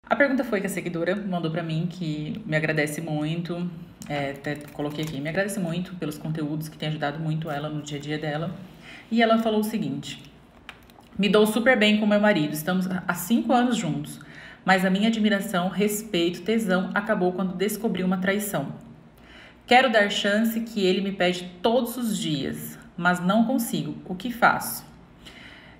A pergunta foi que a seguidora mandou pra mim, que me agradece muito, até coloquei aqui, me agradece muito pelos conteúdos que tem ajudado muito ela no dia a dia dela. E ela falou o seguinte: me dou super bem com meu marido, estamos há 5 anos juntos, mas a minha admiração, respeito, tesão acabou quando descobri uma traição. Quero dar chance que ele me pede todos os dias, mas não consigo. O que faço?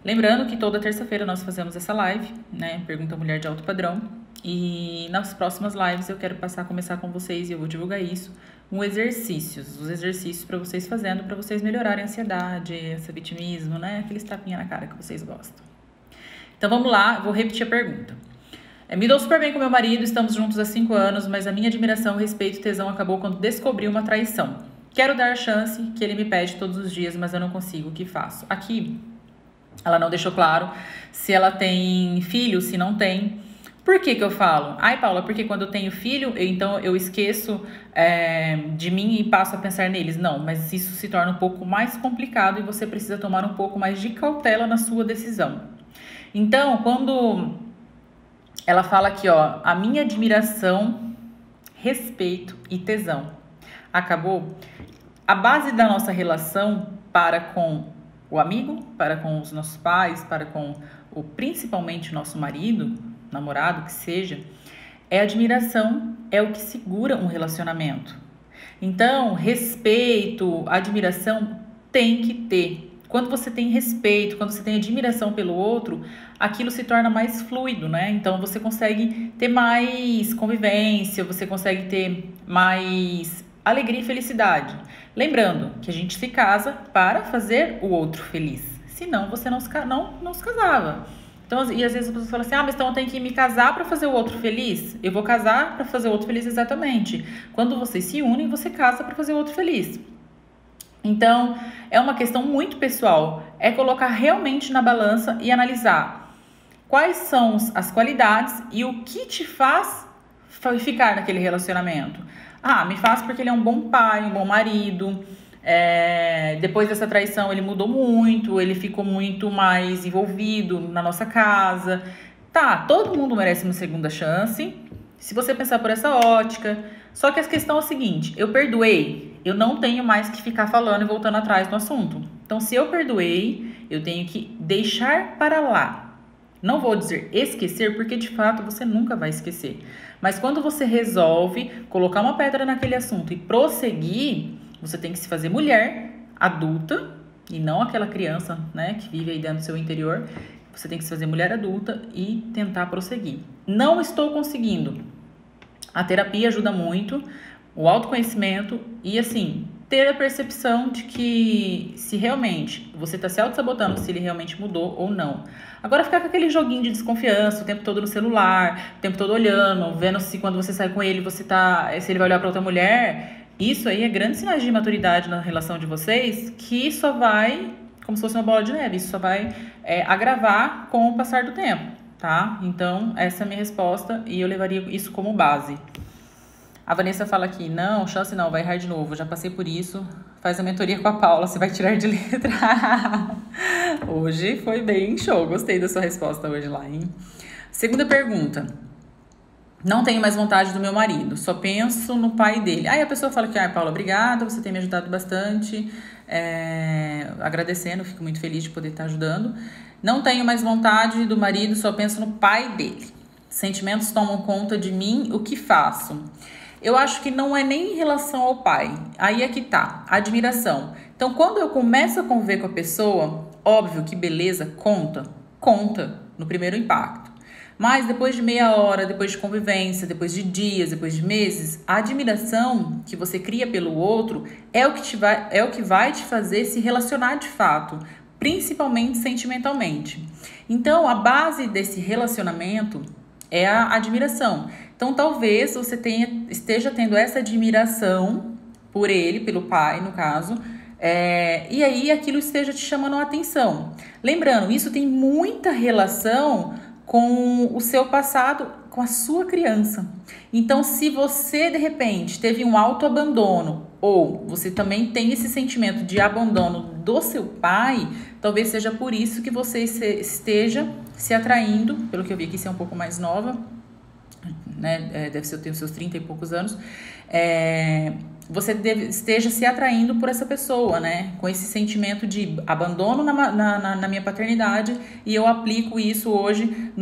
Lembrando que toda terça-feira nós fazemos essa live, né? Pergunta Mulher de Alto Padrão. E nas próximas lives eu quero começar com vocês, e eu vou divulgar isso, os exercícios para vocês fazendo, para vocês melhorarem a ansiedade, esse vitimismo, né? Aqueles tapinha na cara que vocês gostam. Então vamos lá, vou repetir a pergunta. Me dou super bem com meu marido, estamos juntos há 5 anos, mas a minha admiração, respeito e tesão acabou quando descobri uma traição. Quero dar chance que ele me pede todos os dias, mas eu não consigo, o que faço? Aqui ela não deixou claro se ela tem filho, se não tem. Por que eu falo? Ai, Paula, porque quando eu tenho filho, então eu esqueço de mim e passo a pensar neles. Não, mas isso se torna um pouco mais complicado e você precisa tomar um pouco mais de cautela na sua decisão. Então, quando ela fala aqui, ó, a minha admiração, respeito e tesão acabou, a base da nossa relação para com o amigo, para com os nossos pais, para com principalmente o nosso marido, namorado, que seja, é admiração, é o que segura um relacionamento. Então, respeito, admiração tem que ter. Quando você tem respeito, quando você tem admiração pelo outro, aquilo se torna mais fluido, né? Então, você consegue ter mais convivência, você consegue ter mais alegria e felicidade. Lembrando que a gente se casa para fazer o outro feliz. Senão, você não se casava. Então, e às vezes as pessoas falam assim, mas então eu tenho que me casar para fazer o outro feliz? Eu vou casar para fazer o outro feliz, exatamente. Quando vocês se unem, você casa para fazer o outro feliz. Então, é uma questão muito pessoal. É colocar realmente na balança e analisar quais são as qualidades e o que te faz ficar naquele relacionamento. Me faz porque ele é um bom pai, um bom marido. Depois dessa traição ele mudou muito, ele ficou muito mais envolvido na nossa casa. Todo mundo merece uma segunda chance, se você pensar por essa ótica. Só que a questão é a seguinte: eu perdoei, eu não tenho mais que ficar falando e voltando atrás do assunto. Então, se eu perdoei, eu tenho que deixar para lá. Não vou dizer esquecer, porque de fato você nunca vai esquecer. Mas quando você resolve colocar uma pedra naquele assunto e prosseguir, você tem que se fazer mulher adulta e não aquela criança, né, que vive aí dentro do seu interior. Você tem que se fazer mulher adulta e tentar prosseguir. Não estou conseguindo. A terapia ajuda muito, o autoconhecimento e, assim, ter a percepção de que se realmente você está se auto-sabotando, se ele realmente mudou ou não. Agora, ficar com aquele joguinho de desconfiança o tempo todo no celular, o tempo todo olhando, vendo se quando você sai com ele, se ele vai olhar para outra mulher, isso aí é grande sinal de imaturidade na relação de vocês, que só vai, como se fosse uma bola de neve, isso só vai agravar com o passar do tempo, tá? Então, essa é a minha resposta e eu levaria isso como base. A Vanessa fala aqui, não, chance não, vai errar de novo, já passei por isso, faz a mentoria com a Paula, você vai tirar de letra. Hoje foi bem show, gostei da sua resposta hoje lá, hein? Segunda pergunta. Não tenho mais vontade do meu marido, só penso no pai dele. Aí a pessoa fala que, Paula, obrigada, você tem me ajudado bastante, agradecendo, fico muito feliz de poder estar ajudando. Não tenho mais vontade do marido, só penso no pai dele. Sentimentos tomam conta de mim, o que faço? Eu acho que não é nem em relação ao pai. Aí é que tá, a admiração. Então, quando eu começo a conviver com a pessoa, óbvio que beleza conta no primeiro impacto. Mas depois de meia hora, depois de convivência, depois de dias, depois de meses, a admiração que você cria pelo outro é o que vai te fazer se relacionar de fato, principalmente sentimentalmente. Então, a base desse relacionamento é a admiração. Então, talvez você esteja tendo essa admiração por ele, pelo pai, no caso, e aí aquilo esteja te chamando a atenção. Lembrando, isso tem muita relação com o seu passado, com a sua criança. Então, se você, de repente, teve um autoabandono ou você também tem esse sentimento de abandono do seu pai, talvez seja por isso que você esteja se atraindo, pelo que eu vi aqui, ser um pouco mais nova, né? Deve ser, eu tenho seus 30 e poucos anos. Você esteja se atraindo por essa pessoa, né? Com esse sentimento de abandono na minha paternidade, e eu aplico isso hoje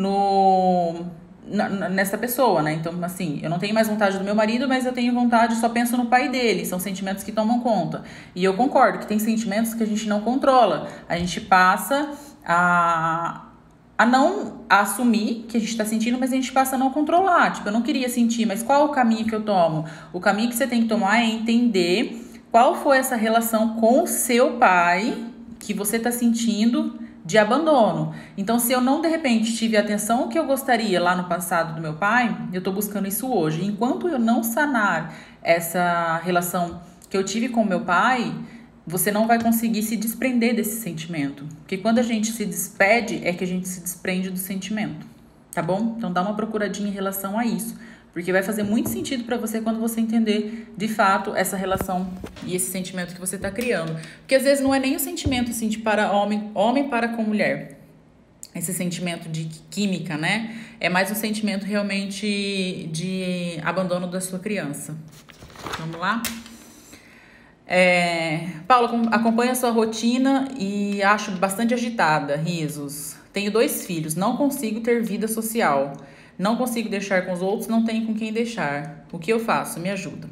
nessa pessoa, né? Então, assim, eu não tenho mais vontade do meu marido, mas eu tenho vontade, só penso no pai dele. São sentimentos que tomam conta. E eu concordo que tem sentimentos que a gente não controla. A gente passa a não assumir que a gente tá sentindo, mas a gente passa a não controlar. Tipo, eu não queria sentir, mas qual é o caminho que eu tomo? O caminho que você tem que tomar é entender qual foi essa relação com o seu pai que você tá sentindo de abandono. Então, se eu não, de repente, tive a atenção que eu gostaria lá no passado do meu pai, eu tô buscando isso hoje. Enquanto eu não sanar essa relação que eu tive com o meu pai, você não vai conseguir se desprender desse sentimento. Porque quando a gente se despede, é que a gente se desprende do sentimento. Tá bom? Então, dá uma procuradinha em relação a isso. Porque vai fazer muito sentido para você quando você entender, de fato, essa relação e esse sentimento que você tá criando. Porque, às vezes, não é nem o sentimento, assim, de para homem para com mulher. Esse sentimento de química, né? É mais um sentimento, realmente, de abandono da sua criança. Vamos lá? Paula, acompanho a sua rotina e acho bastante agitada, risos. Tenho 2 filhos, não consigo ter vida social. Não consigo deixar com os outros, não tenho com quem deixar. O que eu faço? Me ajuda.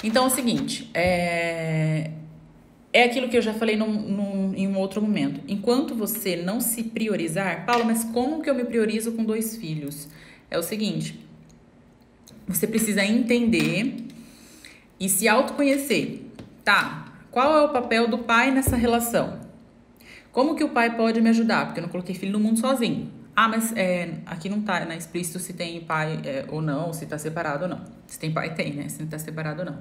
Então é o seguinte, é aquilo que eu já falei em um outro momento. Enquanto você não se priorizar... Paula, mas como que eu me priorizo com 2 filhos? É o seguinte, você precisa entender e se autoconhecer. Tá, qual é o papel do pai nessa relação? Como que o pai pode me ajudar? Porque eu não coloquei filho no mundo sozinho. Ah, mas aqui não tá, né, explícito se tem pai ou não, se tá separado ou não. Se tem pai, tem, né? Se não tá separado ou não.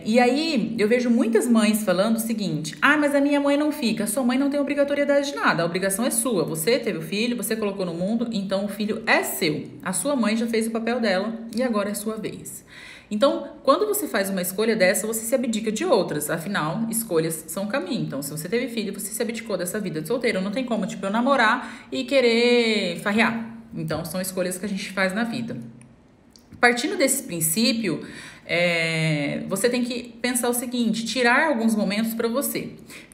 E aí, eu vejo muitas mães falando o seguinte: ah, mas a minha mãe não fica. Sua mãe não tem obrigatoriedade de nada, a obrigação é sua. Você teve o filho, você colocou no mundo, então o filho é seu. A sua mãe já fez o papel dela e agora é sua vez. Então, quando você faz uma escolha dessa, você se abdica de outras. Afinal, escolhas são um caminho. Então, se você teve filho, você se abdicou dessa vida de solteiro. Não tem como, tipo, eu namorar e querer farrear. Então, são escolhas que a gente faz na vida. Partindo desse princípio, você tem que pensar o seguinte: tirar alguns momentos para você.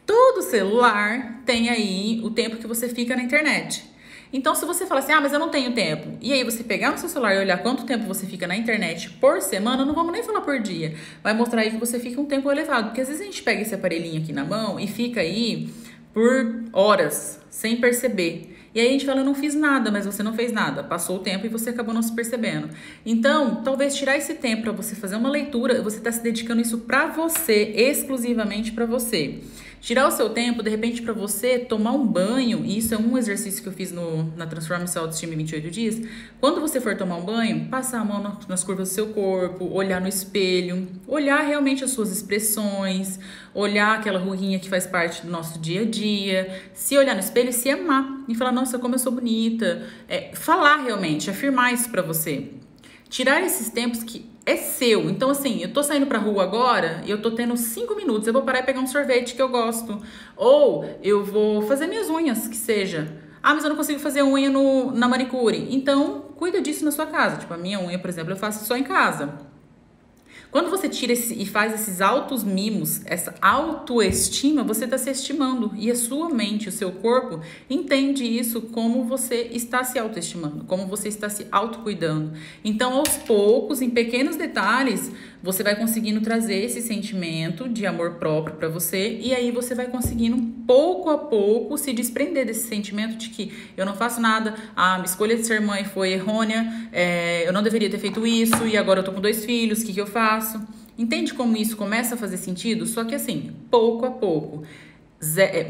Todo celular tem aí o tempo que você fica na internet. Então, se você fala assim, ah, mas eu não tenho tempo, e aí você pegar no seu celular e olhar quanto tempo você fica na internet por semana, não vamos nem falar por dia, vai mostrar aí que você fica um tempo elevado, porque às vezes a gente pega esse aparelhinho aqui na mão e fica aí por horas, sem perceber. E aí a gente fala, eu não fiz nada, mas você não fez nada. Passou o tempo e você acabou não se percebendo. Então, talvez tirar esse tempo para você fazer uma leitura, você está se dedicando isso para você, exclusivamente para você. Tirar o seu tempo, de repente, para você tomar um banho, e isso é um exercício que eu fiz na Transforme Sua Autoestima em 28 dias. Quando você for tomar um banho, passar a mão nas curvas do seu corpo, olhar no espelho, olhar realmente as suas expressões, olhar aquela ruguinha que faz parte do nosso dia a dia, se olhar no espelho e se amar, e falar, nossa, como eu sou bonita. Falar realmente, afirmar isso para você. Tirar esses tempos que é seu. Então, assim, eu tô saindo pra rua agora e eu tô tendo 5 minutos. Eu vou parar e pegar um sorvete que eu gosto. Ou eu vou fazer minhas unhas, que seja. Ah, mas eu não consigo fazer unha na manicure. Então, cuida disso na sua casa. Tipo, a minha unha, por exemplo, eu faço só em casa. Quando você tira e faz esses altos mimos, essa autoestima, você está se estimando. E a sua mente, o seu corpo, entende isso como você está se autoestimando, como você está se autocuidando. Então, aos poucos, em pequenos detalhes, você vai conseguindo trazer esse sentimento de amor próprio para você. E aí você vai conseguindo, pouco a pouco, se desprender desse sentimento de que eu não faço nada, a escolha de ser mãe foi errônea, eu não deveria ter feito isso, e agora eu tô com 2 filhos, o que eu faço? Entende como isso começa a fazer sentido? Só que assim, pouco a pouco.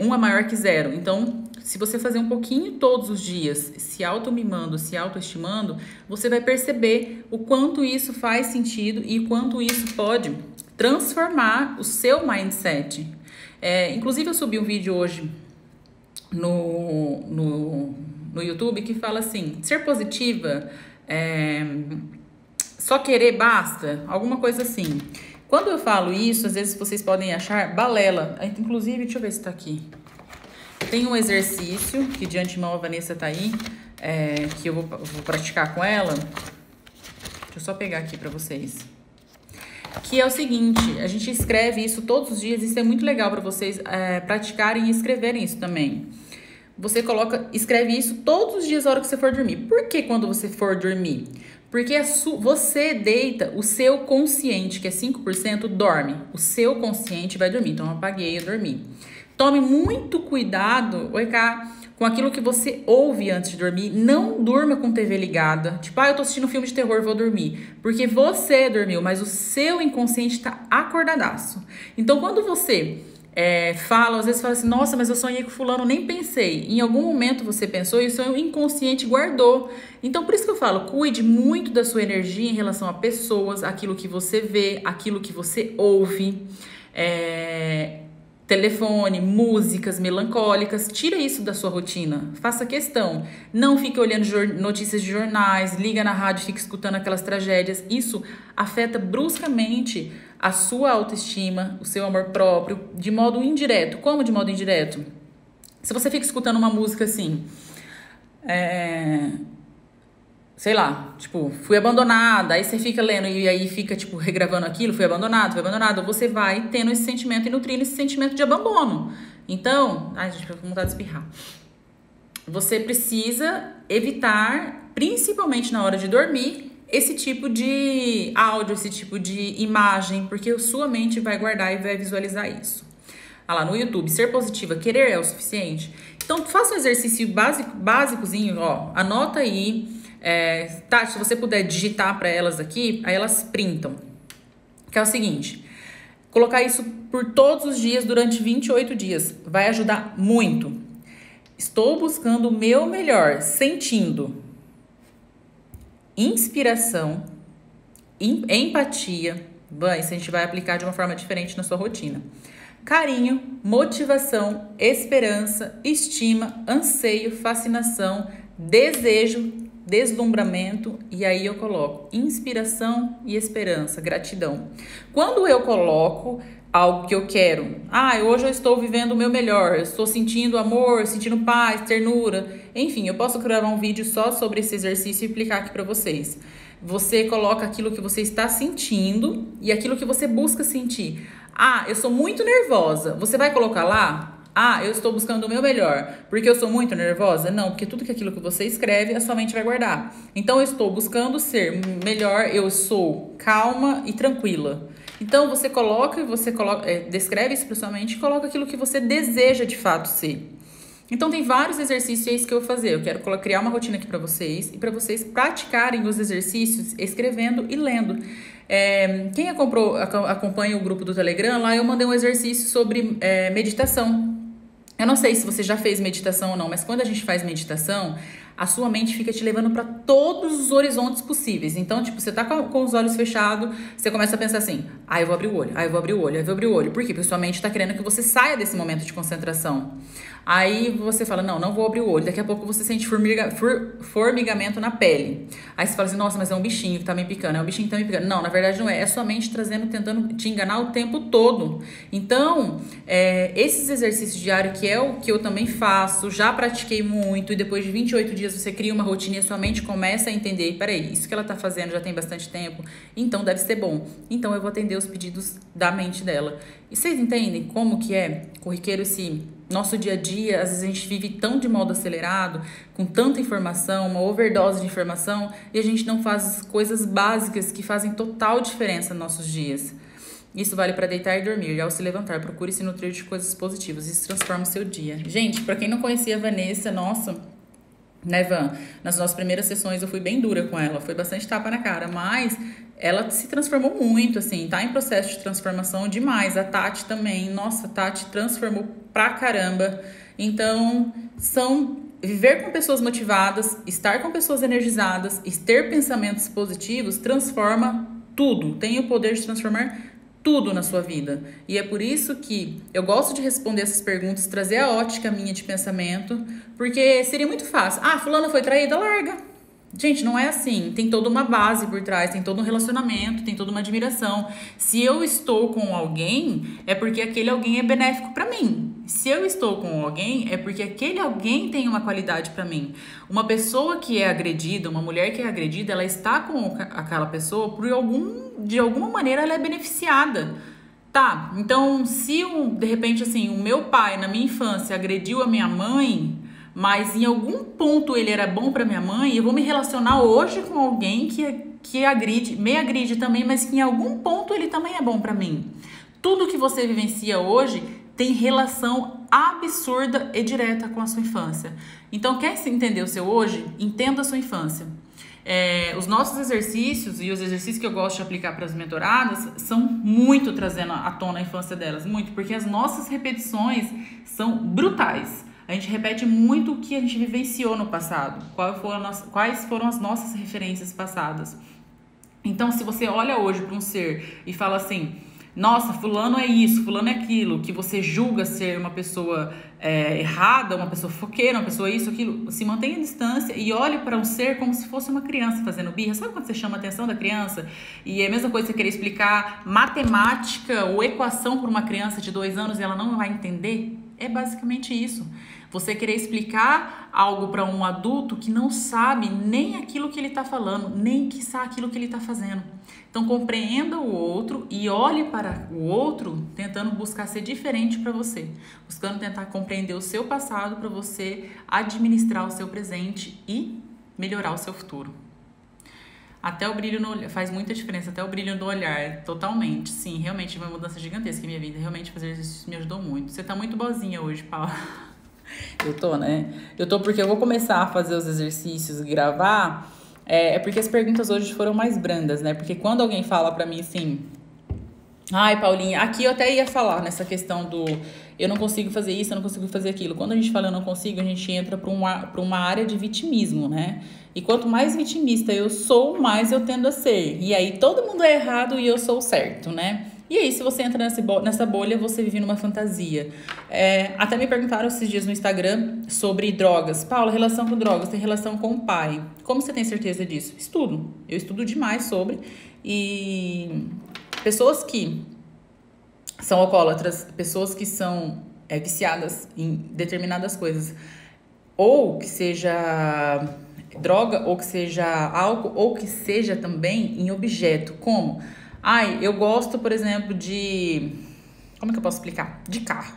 1 é maior que 0. Então, se você fazer um pouquinho todos os dias, se auto-mimando, se autoestimando, você vai perceber o quanto isso faz sentido e o quanto isso pode transformar o seu mindset. Inclusive, eu subi um vídeo hoje no YouTube que fala assim, ser positiva só querer basta, alguma coisa assim. Quando eu falo isso, às vezes vocês podem achar balela. Inclusive, deixa eu ver se tá aqui. Tem um exercício, que de antemão a Vanessa tá aí. que eu vou praticar com ela. Deixa eu só pegar aqui pra vocês. Que é o seguinte, a gente escreve isso todos os dias, isso é muito legal pra vocês praticarem e escreverem isso também. Você escreve isso todos os dias na hora que você for dormir. Por que quando você for dormir? Porque você deita, o seu consciente, que é 5%, dorme. O seu consciente vai dormir. Então, eu apaguei, eu dormi. Tome muito cuidado, com aquilo que você ouve antes de dormir. Não durma com TV ligada. Tipo, eu tô assistindo um filme de terror, vou dormir. Porque você dormiu, mas o seu inconsciente tá acordadaço. Então, quando você às vezes fala assim, nossa, mas eu sonhei com fulano, nem pensei. Em algum momento você pensou e o seu inconsciente guardou. Então, por isso que eu falo, cuide muito da sua energia em relação a pessoas, aquilo que você vê, aquilo que você ouve. Telefone, músicas melancólicas, tira isso da sua rotina, faça questão, não fique olhando notícias de jornais, liga na rádio, fique escutando aquelas tragédias, isso afeta bruscamente a sua autoestima, o seu amor próprio, de modo indireto. Como de modo indireto? Se você fica escutando uma música assim, sei lá, tipo, fui abandonada, aí você fica lendo e aí fica, tipo, regravando aquilo, fui abandonado, você vai tendo esse sentimento e nutrindo esse sentimento de abandono. Então, ai, gente, fica com vontade de espirrar. Você precisa evitar, principalmente na hora de dormir, esse tipo de áudio, esse tipo de imagem, porque sua mente vai guardar e vai visualizar isso. Lá no YouTube, ser positiva, querer é o suficiente? Então, faça um exercício básicozinho, anota aí. Se você puder digitar para elas aqui, aí elas printam. Que é o seguinte, colocar isso por todos os dias durante 28 dias. Vai ajudar muito. Estou buscando o meu melhor, sentindo inspiração, empatia. Isso a gente vai aplicar de uma forma diferente na sua rotina. Carinho, motivação, esperança, estima, anseio, fascinação, desejo, deslumbramento, e aí eu coloco inspiração e esperança, gratidão. Quando eu coloco algo que eu quero, hoje eu estou vivendo o meu melhor, eu estou sentindo amor, sentindo paz, ternura, enfim, eu posso gravar um vídeo só sobre esse exercício e explicar aqui para vocês. Você coloca aquilo que você está sentindo e aquilo que você busca sentir. Eu sou muito nervosa, você vai colocar lá? Eu estou buscando o meu melhor, porque eu sou muito nervosa? Não, porque tudo aquilo que você escreve, a sua mente vai guardar. Então, eu estou buscando ser melhor, eu sou calma e tranquila. Então, você descreve isso para sua mente e coloca aquilo que você deseja de fato ser. Então, tem vários exercícios que eu vou fazer. Eu quero criar uma rotina aqui para vocês e para vocês praticarem os exercícios escrevendo e lendo. Quem acompanha o grupo do Telegram, lá eu mandei um exercício sobre meditação. Eu não sei se você já fez meditação ou não, mas quando a gente faz meditação, a sua mente fica te levando para todos os horizontes possíveis. Então, tipo, você tá com os olhos fechados, você começa a pensar assim, eu vou abrir o olho, eu vou abrir o olho, eu vou abrir o olho. Por quê? Porque sua mente tá querendo que você saia desse momento de concentração. Aí você fala, não vou abrir o olho. Daqui a pouco você sente formigamento na pele. Aí você fala assim, nossa, mas é um bichinho que tá me picando, é um bichinho que tá me picando. Não, na verdade não é. É sua mente tentando te enganar o tempo todo. Então, esses exercícios diários, que é o que eu também faço, já pratiquei muito, e depois de 28 dias você cria uma rotina e a sua mente começa a entender, peraí, isso que ela tá fazendo já tem bastante tempo, então deve ser bom. Então eu vou atender os pedidos da mente dela. E vocês entendem como que é corriqueiro esse nosso dia a dia? Às vezes a gente vive tão de modo acelerado, com tanta informação, uma overdose de informação, e a gente não faz coisas básicas que fazem total diferença nos nossos dias. Isso vale para deitar e dormir. E ao se levantar, procure se nutrir de coisas positivas. Isso transforma o seu dia. Gente, para quem não conhecia a Vanessa, nossa, né, Van? Nas nossas primeiras sessões eu fui bem dura com ela. Foi bastante tapa na cara, mas ela se transformou muito, assim. Tá em processo de transformação demais. A Tati também. Nossa, a Tati transformou pra caramba. Então, viver com pessoas motivadas, estar com pessoas energizadas e ter pensamentos positivos transforma tudo. Tem o poder de transformar tudo na sua vida. E é por isso que eu gosto de responder essas perguntas, trazer a ótica minha de pensamento, porque seria muito fácil. Fulana foi traída, larga. Gente, não é assim. Tem toda uma base por trás, tem todo um relacionamento, tem toda uma admiração. Se eu estou com alguém, é porque aquele alguém é benéfico pra mim. Se eu estou com alguém, é porque aquele alguém tem uma qualidade para mim. Uma pessoa que é agredida, uma mulher que é agredida, ela está com aquela pessoa de alguma maneira ela é beneficiada. Tá, então se de repente assim, o meu pai na minha infância agrediu a minha mãe, mas em algum ponto ele era bom para minha mãe, eu vou me relacionar hoje com alguém que agride, me agride também, mas que em algum ponto ele também é bom para mim. Tudo que você vivencia hoje tem relação absurda e direta com a sua infância. Então, quer entender o seu hoje? Entenda a sua infância. Os nossos exercícios e os exercícios que eu gosto de aplicar para as mentoradas são muito trazendo à tona a infância delas, muito, porque as nossas repetições são brutais. A gente repete muito o que a gente vivenciou no passado, quais foram as nossas referências passadas. Então, se você olha hoje para um ser e fala assim, nossa, fulano é isso, fulano é aquilo, que você julga ser uma pessoa errada, uma pessoa foqueira, uma pessoa isso, aquilo, se mantenha à distância e olhe para um ser como se fosse uma criança fazendo birra. Sabe quando você chama a atenção da criança? E é a mesma coisa que você querer explicar matemática ou equação para uma criança de 2 anos e ela não vai entender? É basicamente isso. Você querer explicar algo para um adulto que não sabe nem aquilo que ele está falando, nem quiçá aquilo que ele está fazendo. Então, compreenda o outro e olhe para o outro tentando buscar ser diferente para você. Buscando tentar compreender o seu passado para você administrar o seu presente e melhorar o seu futuro. Até o brilho no olhar, faz muita diferença, até o brilho do olhar, totalmente. Sim, realmente uma mudança gigantesca em minha vida. Realmente fazer exercício me ajudou muito. Você tá muito boazinha hoje, Paula. Eu tô, né? Eu tô porque eu vou começar a fazer os exercícios e gravar. É porque as perguntas hoje foram mais brandas, né? Porque quando alguém fala pra mim assim... Ai, Paulinha, aqui eu até ia falar nessa questão do... Eu não consigo fazer isso, eu não consigo fazer aquilo. Quando a gente fala eu não consigo, a gente entra pra uma área de vitimismo, né? E quanto mais vitimista eu sou, mais eu tendo a ser. E aí todo mundo é errado e eu sou o certo, né? E aí, se você entra nessa bolha, você vive numa fantasia. Até me perguntaram esses dias no Instagram sobre drogas. Paula, relação com drogas tem relação com o pai. Como você tem certeza disso? Estudo. Eu estudo demais sobre. E pessoas que são alcoólatras, pessoas que são viciadas em determinadas coisas, ou que seja droga, ou que seja álcool, ou que seja também em objeto, como... Ai, eu gosto, por exemplo, de... Como é que eu posso explicar? De carro.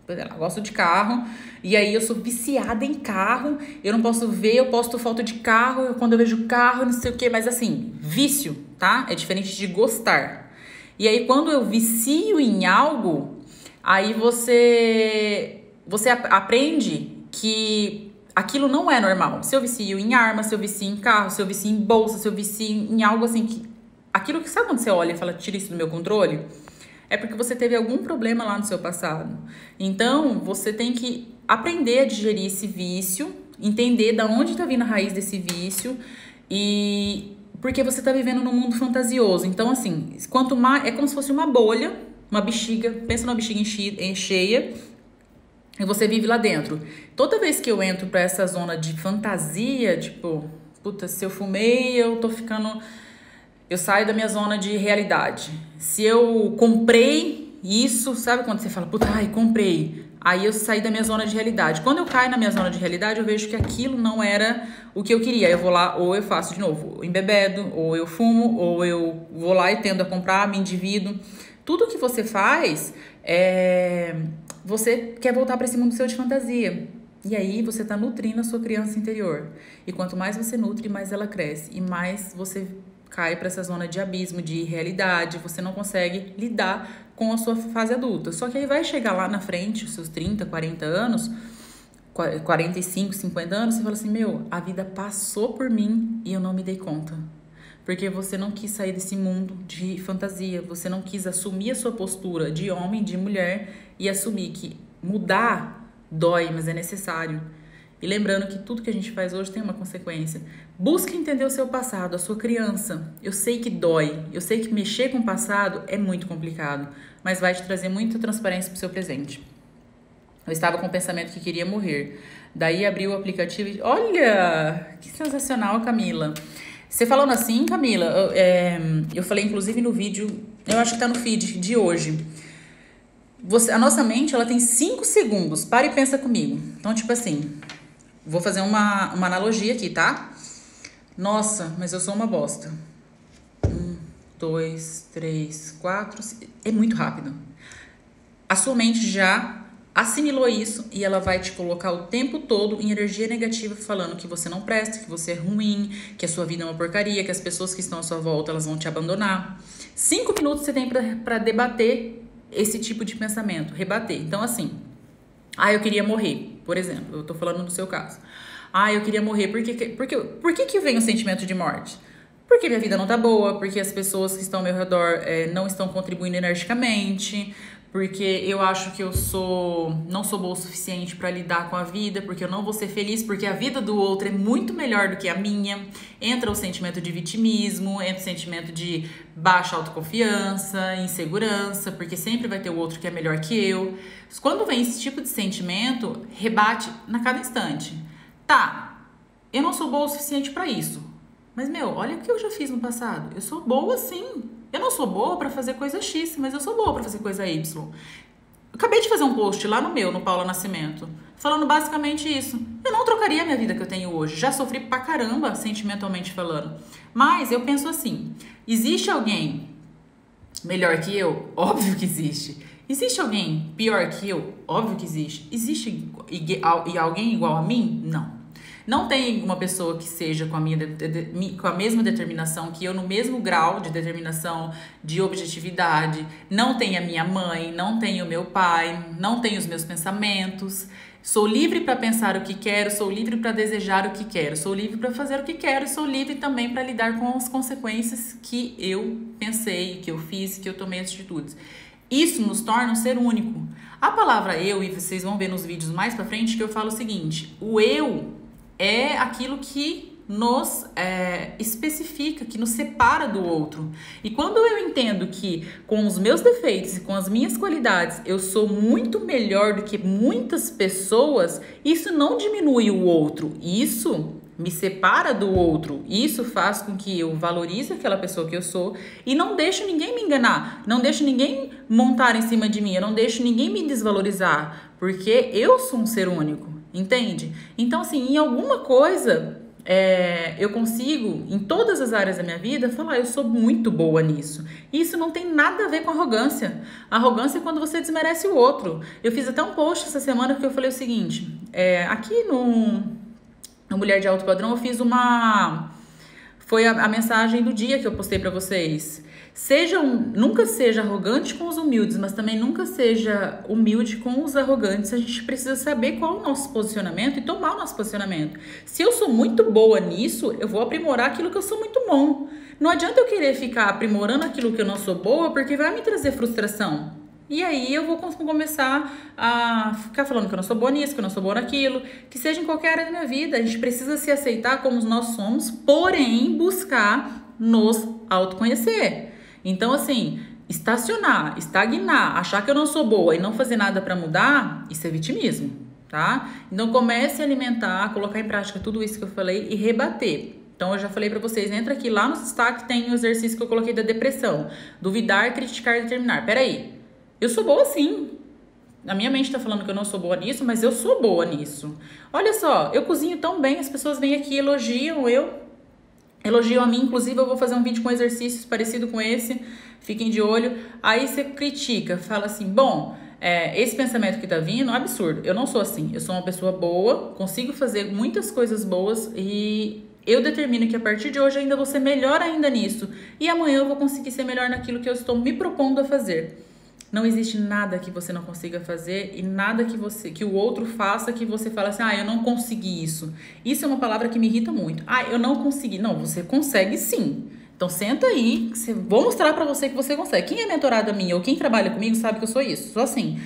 Eu gosto de carro, e aí eu sou viciada em carro, eu não posso ver, eu posto foto de carro, quando eu vejo carro, não sei o quê, mas assim, vício, tá? É diferente de gostar. E aí, quando eu vicio em algo, aí você aprende que aquilo não é normal. Se eu vicio em arma, se eu vicio em carro, se eu vicio em bolsa, se eu vicio em algo assim que... Aquilo que, sabe quando você olha e fala, tira isso do meu controle? É porque você teve algum problema lá no seu passado. Então, você tem que aprender a digerir esse vício, entender de onde está vindo a raiz desse vício e porque você está vivendo num mundo fantasioso. Então, assim, quanto mais... É como se fosse uma bolha, uma bexiga, pensa numa bexiga cheia e você vive lá dentro. Toda vez que eu entro para essa zona de fantasia, tipo, puta, se eu fumei, eu tô ficando... Eu saio da minha zona de realidade. Se eu comprei isso, sabe quando você fala, puta, ai, comprei. Aí eu saí da minha zona de realidade. Quando eu caio na minha zona de realidade, eu vejo que aquilo não era o que eu queria. Eu vou lá, ou eu faço de novo, ou embebedo, ou eu fumo, ou eu vou lá e tendo a comprar, me endivido. Tudo que você faz, você quer voltar para esse mundo seu de fantasia. E aí você está nutrindo a sua criança interior. E quanto mais você nutre, mais ela cresce. E mais você... cai para essa zona de abismo, de irrealidade, você não consegue lidar com a sua fase adulta. Só que aí vai chegar lá na frente, os seus 30, 40 anos, 45, 50 anos, você fala assim, meu, a vida passou por mim e eu não me dei conta. Porque você não quis sair desse mundo de fantasia, você não quis assumir a sua postura de homem, de mulher e assumir que mudar dói, mas é necessário. E lembrando que tudo que a gente faz hoje tem uma consequência. Busque entender o seu passado, a sua criança. Eu sei que dói, eu sei que mexer com o passado é muito complicado, mas vai te trazer muita transparência para o seu presente. Eu estava com o pensamento que queria morrer. Daí abri o aplicativo e... Olha, que sensacional, Camila. Você falando assim, Camila, eu falei inclusive no vídeo, eu acho que tá no feed de hoje. A nossa mente, ela tem 5 segundos. Para e pensa comigo. Então, tipo assim, vou fazer uma analogia aqui, tá? Nossa, mas eu sou uma bosta. 1, 2, 3, 4... É muito rápido. A sua mente já assimilou isso e ela vai te colocar o tempo todo em energia negativa, falando que você não presta, que você é ruim, que a sua vida é uma porcaria, que as pessoas que estão à sua volta, elas vão te abandonar. 5 minutos você tem pra debater esse tipo de pensamento, rebater. Então, assim, eu queria morrer, por exemplo, eu tô falando no seu caso. Eu queria morrer, por que vem o sentimento de morte? Porque minha vida não tá boa, porque as pessoas que estão ao meu redor não estão contribuindo energicamente, porque eu acho que não sou boa o suficiente para lidar com a vida, porque eu não vou ser feliz, porque a vida do outro é muito melhor do que a minha. Entra o sentimento de vitimismo, entra o sentimento de baixa autoconfiança, insegurança, porque sempre vai ter o outro que é melhor que eu. Quando vem esse tipo de sentimento, rebate na cada instante. Tá, eu não sou boa o suficiente para isso. Mas, olha o que eu já fiz no passado. Eu sou boa, sim. Eu não sou boa pra fazer coisa X, mas eu sou boa pra fazer coisa Y. Eu acabei de fazer um post lá no Paula Nascimento, falando basicamente isso. Eu não trocaria a minha vida que eu tenho hoje. Já sofri pra caramba, sentimentalmente falando. Mas eu penso assim, existe alguém melhor que eu? Óbvio que existe. Existe alguém pior que eu? Óbvio que existe. Existe alguém igual a mim? Não. Não tem uma pessoa que seja com a mesma determinação que eu, no mesmo grau de determinação, de objetividade. Não tem a minha mãe, não tem o meu pai, não tem os meus pensamentos. Sou livre para pensar o que quero, sou livre para desejar o que quero, sou livre para fazer o que quero e sou livre também para lidar com as consequências que eu pensei, que eu fiz, que eu tomei atitudes. Isso nos torna um ser único. A palavra eu, e vocês vão ver nos vídeos mais para frente, que eu falo o seguinte: o eu é aquilo que nos especifica, que nos separa do outro. E quando eu entendo que com os meus defeitos e com as minhas qualidades eu sou muito melhor do que muitas pessoas, isso não diminui o outro, isso me separa do outro. Isso faz com que eu valorize aquela pessoa que eu sou e não deixo ninguém me enganar, não deixo ninguém montar em cima de mim, eu não deixo ninguém me desvalorizar, porque eu sou um ser único. Entende? Então, assim, em alguma coisa eu consigo, em todas as áreas da minha vida, falar, eu sou muito boa nisso. Isso não tem nada a ver com arrogância. Arrogância é quando você desmerece o outro. Eu fiz até um post essa semana que eu falei o seguinte, aqui no Mulher de Alto Padrão eu fiz foi a mensagem do dia que eu postei pra vocês. Nunca seja arrogante com os humildes, mas também nunca seja humilde com os arrogantes. A gente precisa saber qual é o nosso posicionamento e tomar o nosso posicionamento. Se eu sou muito boa nisso, eu vou aprimorar aquilo que eu sou muito bom. Não adianta eu querer ficar aprimorando aquilo que eu não sou boa, porque vai me trazer frustração. E aí eu vou começar a ficar falando que eu não sou boa nisso, que eu não sou boa naquilo, que seja em qualquer área da minha vida. A gente precisa se aceitar como nós somos, porém buscar nos autoconhecer. Então, assim, estacionar, estagnar, achar que eu não sou boa e não fazer nada para mudar, isso é vitimismo, tá? Então, comece a alimentar, colocar em prática tudo isso que eu falei e rebater. Então, eu já falei para vocês, entra aqui, lá no destaque tem o exercício que eu coloquei da depressão. Duvidar, criticar, determinar. Peraí, eu sou boa sim. A minha mente tá falando que eu não sou boa nisso, mas eu sou boa nisso. Olha só, eu cozinho tão bem, as pessoas vêm aqui e elogiam a mim, inclusive eu vou fazer um vídeo com exercícios parecido com esse, fiquem de olho. Aí você critica, fala assim, bom, esse pensamento que tá vindo é um absurdo, eu não sou assim, eu sou uma pessoa boa, consigo fazer muitas coisas boas e eu determino que a partir de hoje ainda vou ser melhor ainda nisso e amanhã eu vou conseguir ser melhor naquilo que eu estou me propondo a fazer. Não existe nada que você não consiga fazer e nada que o outro faça que você fale assim, eu não consegui isso. Isso é uma palavra que me irrita muito. Eu não consegui. Não, você consegue sim. Então senta aí, vou mostrar pra você que você consegue. Quem é mentorada minha ou quem trabalha comigo sabe que eu sou isso. Sou assim.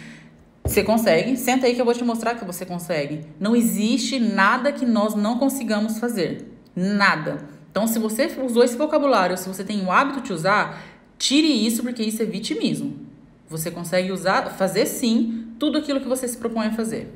Você consegue, senta aí que eu vou te mostrar que você consegue. Não existe nada que nós não consigamos fazer. Nada. Então se você usou esse vocabulário, se você tem o hábito de usar, tire isso porque isso é vitimismo. Você consegue fazer sim tudo aquilo que você se propõe a fazer.